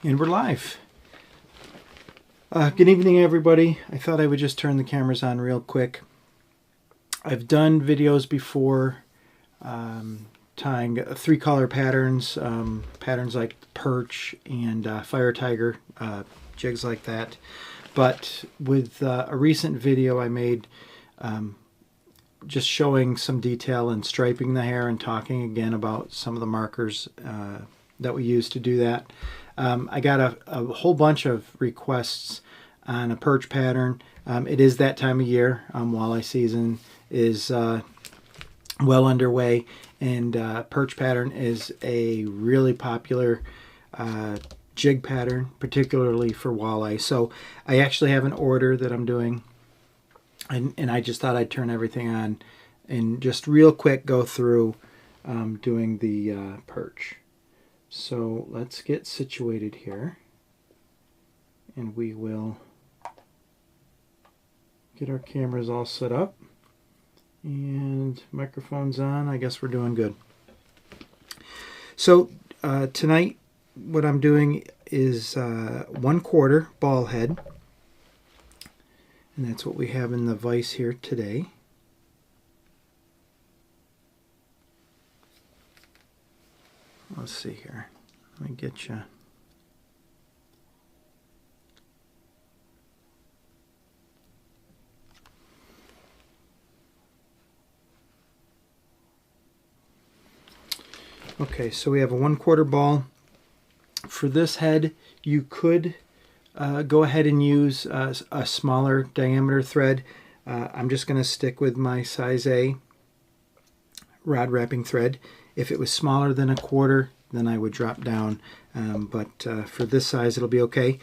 And we're live. Good evening, everybody. I thought I would just turn the cameras on real quick. I've done videos before tying three-color patterns, patterns like perch and fire tiger, jigs like that. But with a recent video I made just showing some detail and striping the hair and talking again about some of the markers that we use to do that. I got a whole bunch of requests on a perch pattern. It is that time of year. Walleye season is well underway, and perch pattern is a really popular jig pattern, particularly for walleye. So I actually have an order that I'm doing, and I just thought I'd turn everything on and just real quick go through doing the perch. So let's get situated here, and we will get our cameras all set up and microphones on. I guess we're doing good. So tonight what I'm doing is 1/4 ball head, and that's what we have in the vise here today. Let's see here. Let me get you. Okay, so we have a 1/4 ball. For this head, you could go ahead and use a smaller diameter thread. I'm just going to stick with my size A rod wrapping thread. If it was smaller than 1/4, then I would drop down. But for this size, it'll be okay.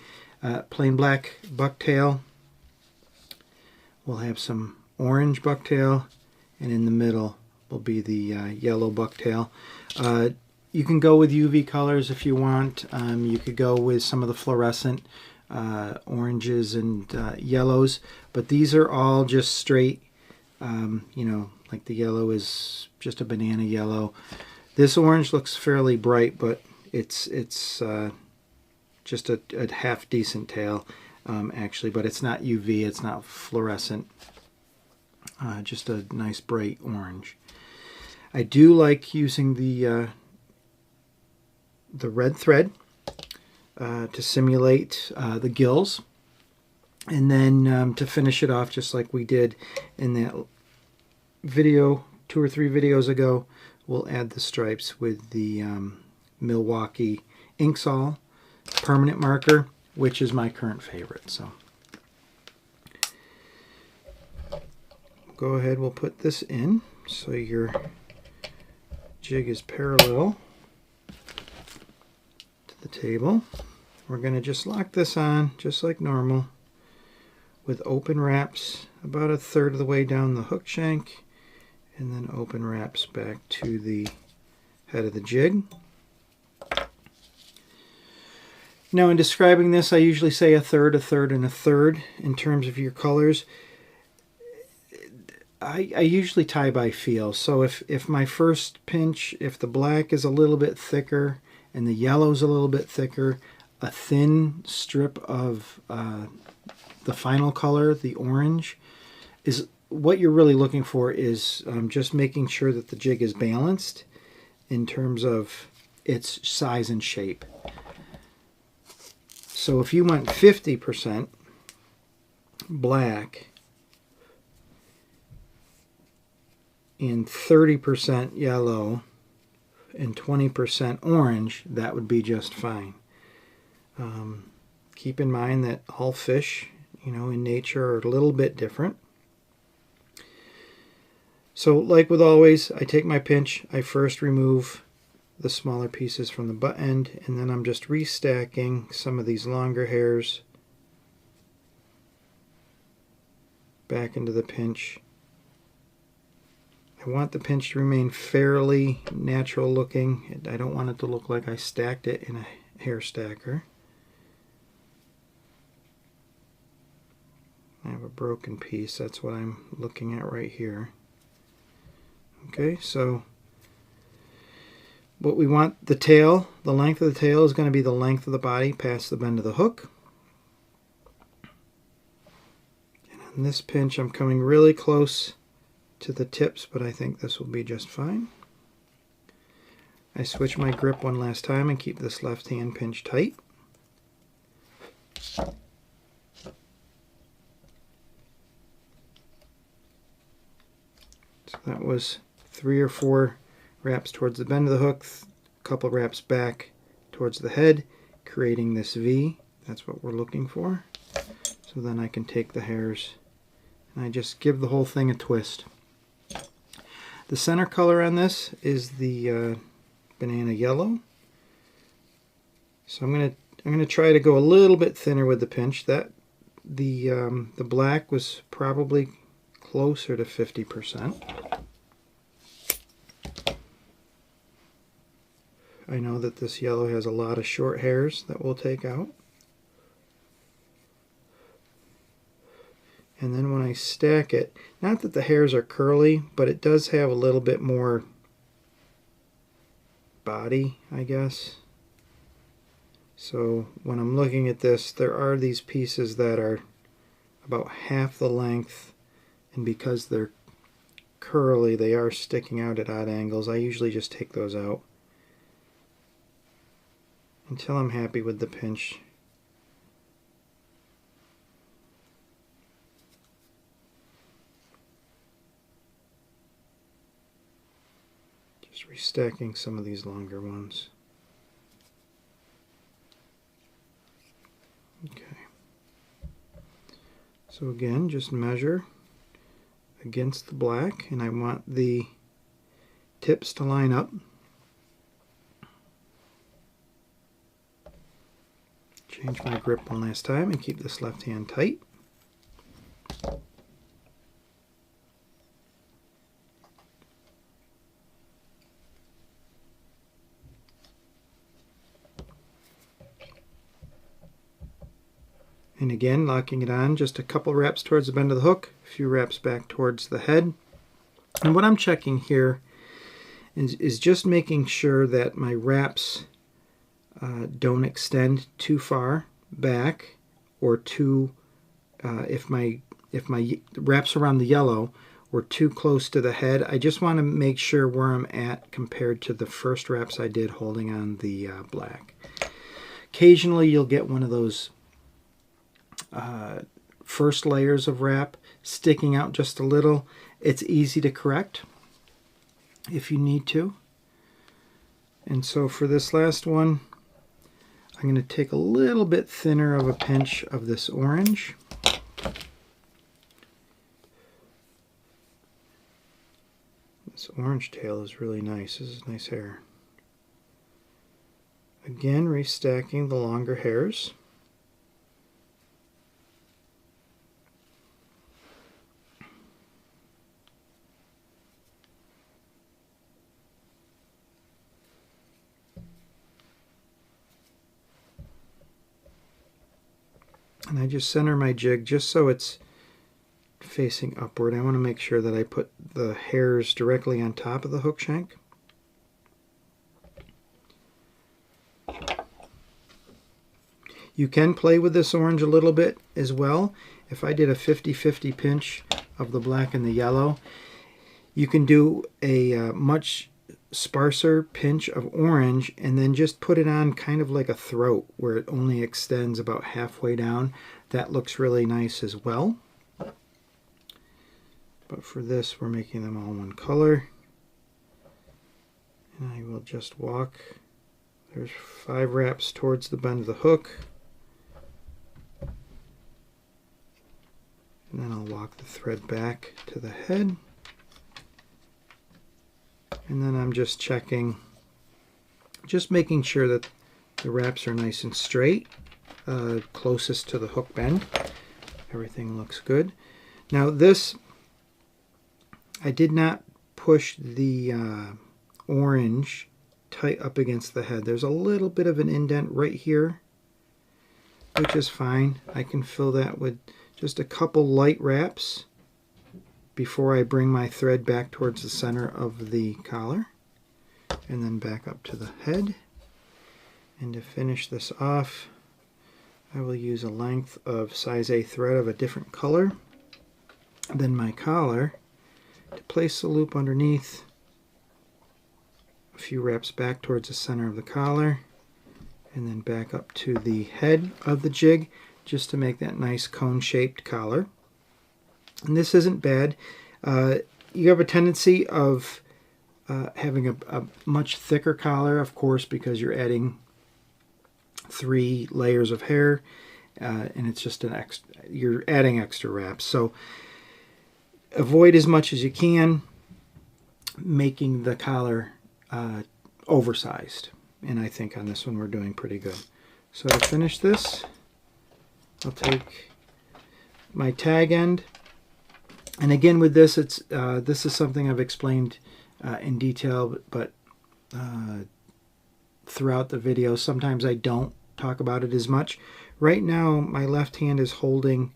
Plain black bucktail. We'll have some orange bucktail, and in the middle will be the yellow bucktail. You can go with UV colors if you want. You could go with some of the fluorescent oranges and yellows, but these are all just straight, you know, like the yellow is just a banana yellow. This orange looks fairly bright, but it's just a half decent tail, actually, but it's not UV, it's not fluorescent, just a nice bright orange. I do like using the red thread to simulate the gills, and then to finish it off just like we did in that video 2 or 3 videos ago, we'll add the stripes with the Milwaukee Inksol permanent marker, which is my current favorite. So go ahead, we'll put this in so your jig is parallel to the table. We're going to just lock this on just like normal with open wraps about 1/3 of the way down the hook shank, and then open wraps back to the head of the jig. Now in describing this, I usually say 1/3, 1/3, and 1/3 in terms of your colors. I usually tie by feel. So if my first pinch, if the black is a little bit thicker and the yellow is a little bit thicker, a thin strip of the final color, the orange, is what you're really looking for. Is just making sure that the jig is balanced in terms of its size and shape. So if you went 50% black and 30% yellow and 20% orange, that would be just fine. Keep in mind that all fish, you know, in nature are a little bit different. So like with always, I take my pinch, I first remove the smaller pieces from the butt end, and then I'm just restacking some of these longer hairs back into the pinch. I want the pinch to remain fairly natural looking. I don't want it to look like I stacked it in a hair stacker. I have a broken piece, that's what I'm looking at right here. Okay, so what we want the tail, the length of the tail is going to be the length of the body past the bend of the hook. And on this pinch I'm coming really close to the tips, but I think this will be just fine. I switch my grip one last time and keep this left hand pinch tight. So that was 3 or 4 wraps towards the bend of the hook, a couple wraps back towards the head, creating this V. That's what we're looking for. So then I can take the hairs and I just give the whole thing a twist. The center color on this is the banana yellow. So I'm gonna try to go a little bit thinner with the pinch. That the black was probably closer to 50%. I know that this yellow has a lot of short hairs that we'll take out. And then when I stack it, not that the hairs are curly, but it does have a little bit more body, I guess. So when I'm looking at this, there are these pieces that are about half the length, and because they're curly, they are sticking out at odd angles. I usually just take those out until I'm happy with the pinch. Just restacking some of these longer ones. Okay. So again, just measure against the black, and I want the tips to line up. Change my grip one last time and keep this left hand tight. And again, locking it on, just a couple wraps towards the bend of the hook, a few wraps back towards the head. And what I'm checking here is just making sure that my wraps don't extend too far back, or too if my wraps around the yellow were too close to the head. I just want to make sure where I'm at compared to the first wraps I did holding on the black. Occasionally you'll get one of those first layers of wrap sticking out just a little. It's easy to correct if you need to. And so for this last one, I'm going to take a little bit thinner of a pinch of this orange. This orange tail is really nice. This is nice hair. Again, restacking the longer hairs. And I just center my jig just so it's facing upward. I want to make sure that I put the hairs directly on top of the hook shank. You can play with this orange a little bit as well. If I did a 50-50 pinch of the black and the yellow, you can do a much sparser pinch of orange and then just put it on kind of like a throat where it only extends about halfway down. That looks really nice as well. But for this, we're making them all one color. And I will just walk. There's 5 wraps towards the bend of the hook. And then I'll walk the thread back to the head. And then I'm just checking, just making sure that the wraps are nice and straight, closest to the hook bend. Everything looks good. Now this, I did not push the orange tight up against the head. There's a little bit of an indent right here, which is fine. I can fill that with just a couple light wraps before I bring my thread back towards the center of the collar. and then back up to the head. And to finish this off, I will use a length of size A thread of a different color than my collar to place the loop underneath, a few wraps back towards the center of the collar, and then back up to the head of the jig just to make that nice cone-shaped collar. And this isn't bad. You have a tendency of having a much thicker collar, of course, because you're adding 3 layers of hair, and it's just an extra, you're adding extra wraps. So avoid as much as you can making the collar oversized, and I think on this one we're doing pretty good. So to finish this, I'll take my tag end, and again with this, it's this is something I've explained in detail, but throughout the video sometimes I don't talk about it as much. Right now my left hand is holding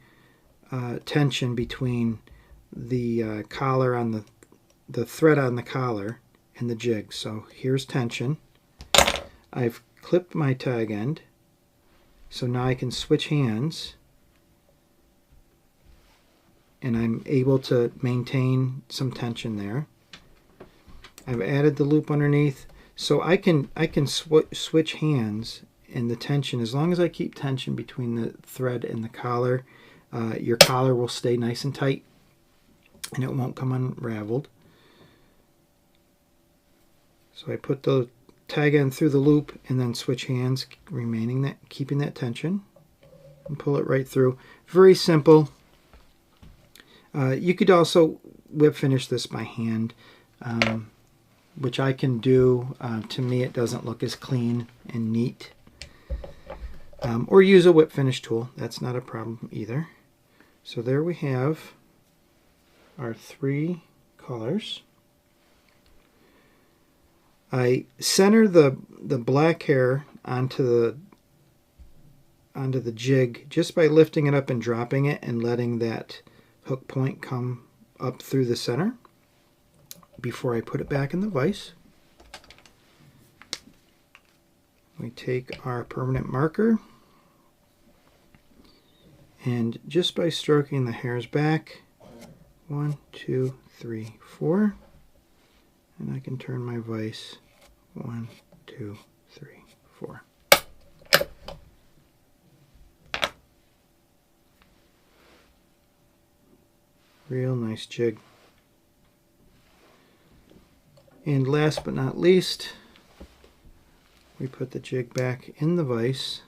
tension between the collar on the thread on the collar and the jig. So here's tension. I've clipped my tag end, so now I can switch hands and I'm able to maintain some tension there. I've added the loop underneath, so I can switch hands in the tension. As long as I keep tension between the thread and the collar, your collar will stay nice and tight and it won't come unraveled. So I put the tag end through the loop and then switch hands, keeping that tension, and pull it right through. Very simple. You could also whip finish this by hand, which I can do. To me it doesn't look as clean and neat. Or use a whip finish tool. That's not a problem either. So there we have our 3 colors. I center the black hair onto the jig just by lifting it up and dropping it and letting that hook point come up through the center before I put it back in the vise. We take our permanent marker, and just by stroking the hairs back, 1, 2, 3, 4, and I can turn my vise 1, 2, 3, 4. Real nice jig. And last but not least, we put the jig back in the vise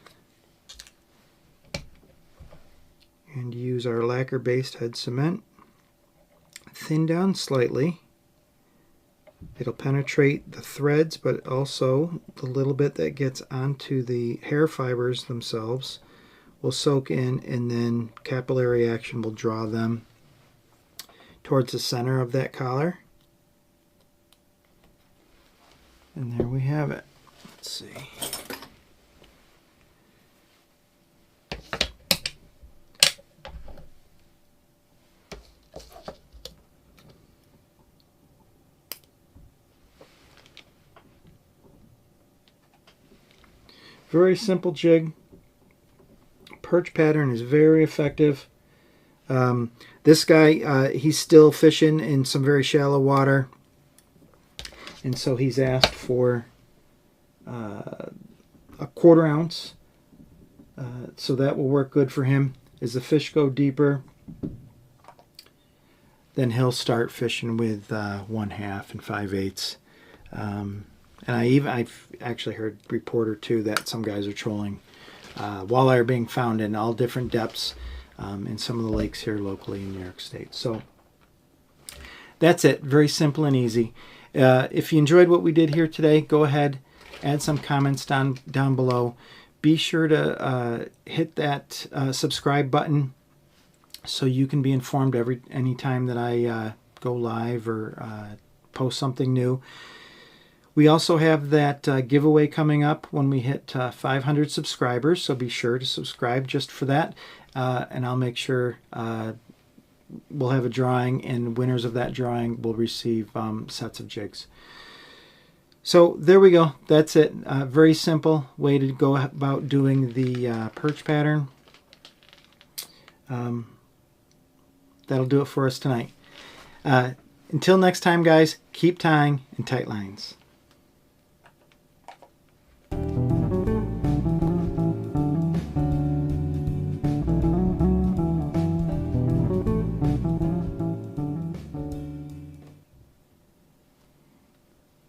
and use our lacquer-based head cement. Thin down slightly. It'll penetrate the threads, but also the little bit that gets onto the hair fibers themselves will soak in, and then capillary action will draw them towards the center of that collar. And there we have it. Let's see. Very simple jig. Perch pattern is very effective. This guy, he's still fishing in some very shallow water, and so he's asked for a 1/4 ounce, so that will work good for him. As the fish go deeper, then he'll start fishing with 1/2 and 5/8. And I've actually heard report or two that some guys are trolling walleye are being found in all different depths in some of the lakes here locally in New York State. So that's it. Very simple and easy. If you enjoyed what we did here today, go ahead, add some comments down below. Be sure to hit that subscribe button so you can be informed any time that I go live or post something new. We also have that giveaway coming up when we hit 500 subscribers, so be sure to subscribe just for that, and I'll make sure we'll have a drawing, and winners of that drawing will receive sets of jigs. So there we go. That's it. Very simple way to go about doing the perch pattern. That'll do it for us tonight. Until next time, guys, keep tying in tight lines.